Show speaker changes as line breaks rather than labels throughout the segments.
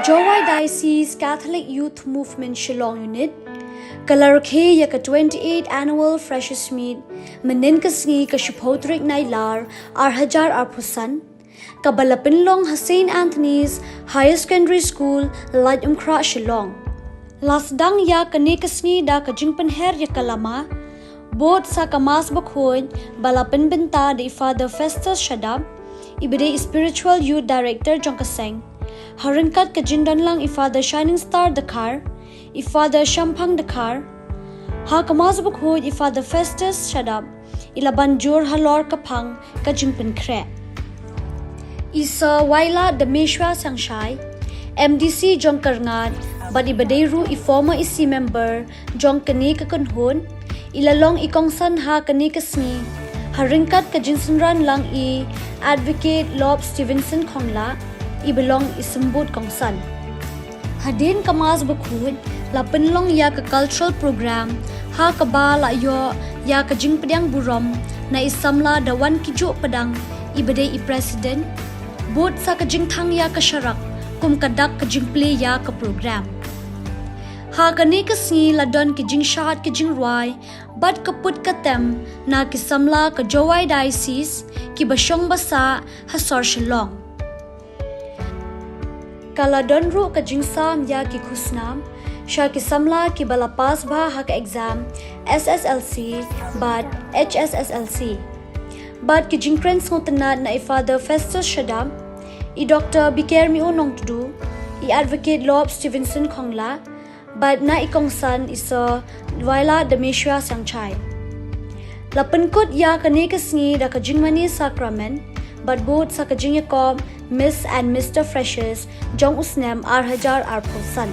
JDCYM Catholic Youth Movement Shillong Unit Kalarkhe yaka 28 Annual Freshers Meeet Menin kasngi ka Shipotrik Nailar Arhajar Arpusan Kabalapinlong St. Anthony's Higher Secondary School Light Umkra Shillong Lasdang ya kani kasngi da kajingpan her ya kalama Bot sa kamas bakhoy balapin benta de Father Festus Shadab ibide Spiritual Youth Director Jongkaseng Harinkat kajindan lang Father Shining Star Dakar Father Shampang Dakar Ha kamas bakhoy Father Festus Shadab ilaban jur halor kapang kajingpan kre Isa Waila Dameshwa Sangshai MDC Jongkarngat but ibadeiru former isi member Jongkani kakunhon ilalong ikongsan ha kani kasni haringkat kajinsanran lang advocate Lob Stevenson Kongla ibelong isembut kongsan hadin kamas bakhud lapinlong ya ka cultural program ha kabala yo ya kajing pedang burom na isamla dawan kijo pedang ibadei president bot sa kajing thang ya ka syarak kum kadak kajing play ya ka program Ha kani kasni ladon kijing shahat kijing ruai bat kaput katem na kisamla ka Jowai Diocese ki basyong basa hasor Shillong. Kaladon ru kajing sam ya ki kusnam sya kisamla ki balapas ba ha ka exam SSLC bat HSSLC. Bat kijing krens ngotenat na Father Festus Shadam Dr. Biker Miunong Tudu Advocate Lob Stevenson Kongla but na ikongsan isa Waila Dameshwa Sangchai. Lapenkot ya kani kasngi da kajingmani sakramen but both sa kajing yakob Miss and Mr. Freshers Jong Usnem Arhajar Arposan.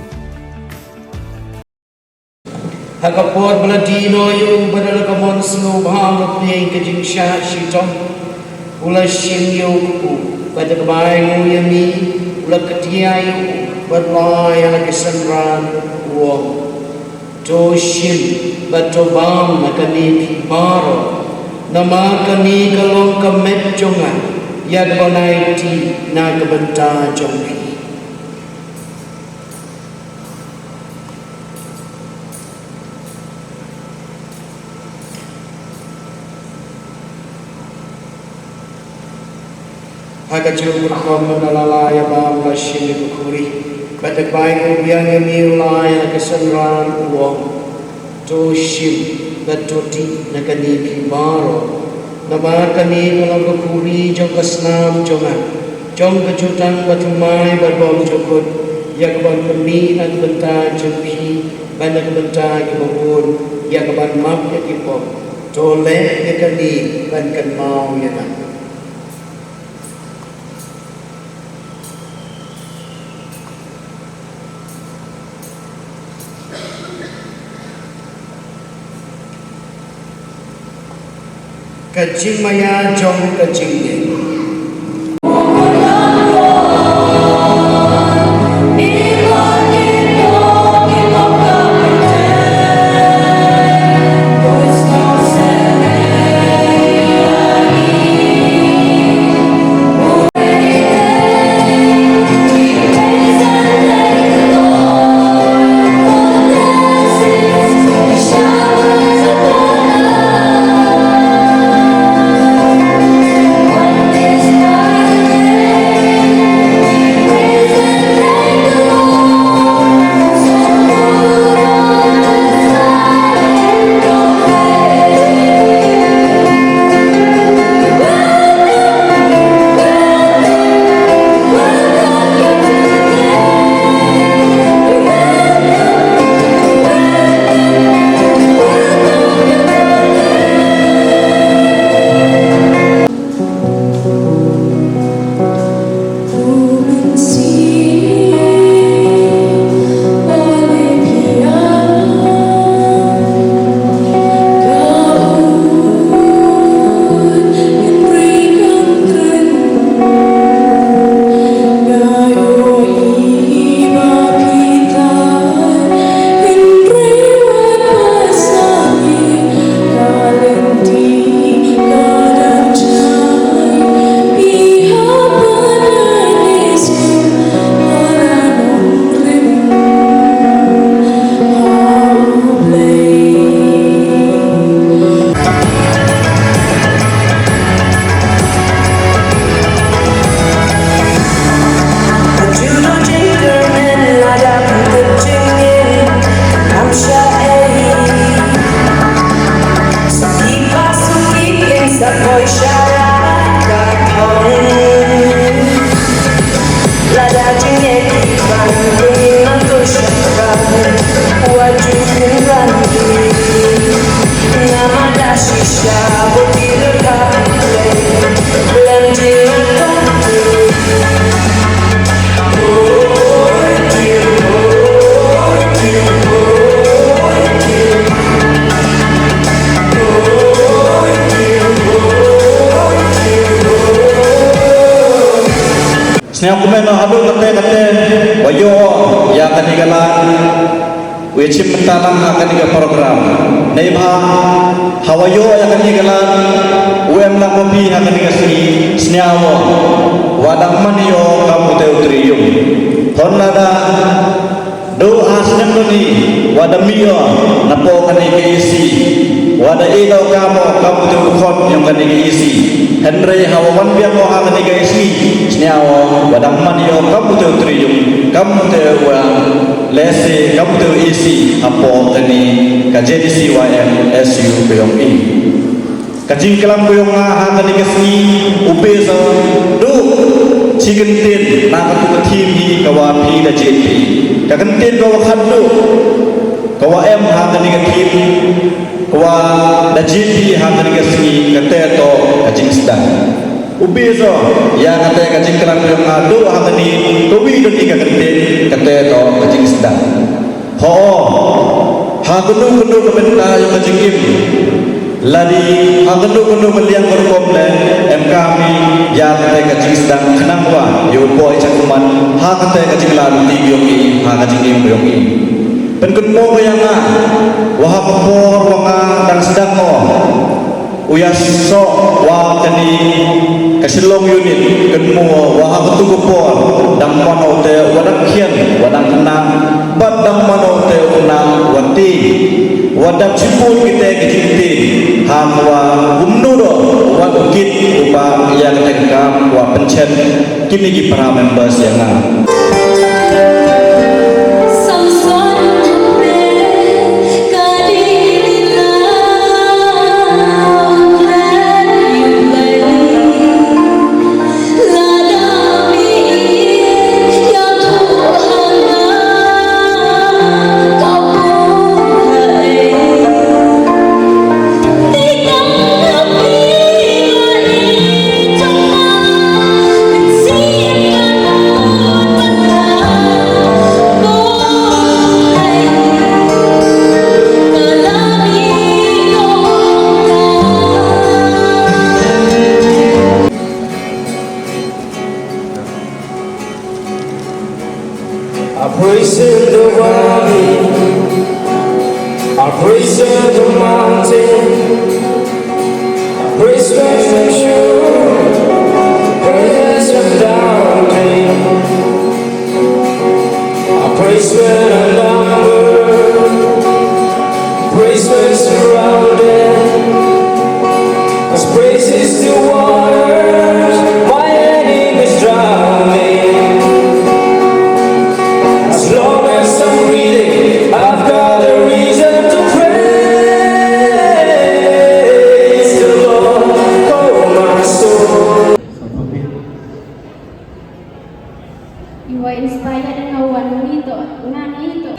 Hakapot baladino yung badal kamon snow bahang piyay kajing shahat shitong ula shin yung kuku pada kabay nguyami ula katiya yung badlay ala kisanran uong to shim but to bang nakani baro nama kani kalong kamet jonga yag banay ti nagabanta jongpi Hagaju berkom menalalaya bang lasin bukuri batak baik ubiang miulaya kesenran uang to shim batoti nakani kibaro nama kani kalau bukuri jong kasnam jonga jong kejutan batumai berbom jokut ya keban kami nak benta jempi banyak benta kibun ya keban map ya kipom toleh ya kani ban kan mau ya nak kajing maya jong kajing ye
One Setiap komen hadu kate wayo ya kanigalan wecim mentalang kaniga program neiba hawayo ya kanigalan wem la kopi kaniga sini sniawo wadang maniyo kamu teutrium honada do asnem doni wadamiyo napo kaniga isi wada ilo kamu teukon yang kaniga isi Henry hawawan biar mo ang kaniga isi sniawo wadang maniyo kamu teutrium kamu tewa lese kamu teu isi apo kani ka JDCYM-Shillong Unit kajing kelam kuyong nga kaniga sini ubeso do chigentin na katu team hi kawapi da JP kagentin kawa khadlo kawa em ha kaniga team kawa da JP ha kaniga sini kate to kajing sedang ubeso ya kate kajing kelam kuyong nga do ha kani tobi do ni kagentin kate to kajing sedang ho ha kunu kebenta yo kajing im ladi agendo meliang berkom le kami ya kate kajing sedang kenangwa yo boy cakuman ha kate kajing lalu ti bioki ha kajing im bioki penkun mo bayanga wa por wa dang sedang mo uyas so wa kani Shillong Unit kenmo wa ketu por dang mano te wadang khian wadang kenang bad dang mano te unang wati wadap ciput kita kejinti hamwa umnuro wad ukit upa yang tekam wa pencet kini ki para members yang
I praise the valley, I praise the mountain, I praise the shore, praise the downtown, I praise when I'm numbered, praise when surrounded, 'cause praise is the waters, my enemies drowning. As long as I'm breathing, I've got a reason to praise the Lord, oh my soul.
You are inspired dengan warna itu, ngana itu.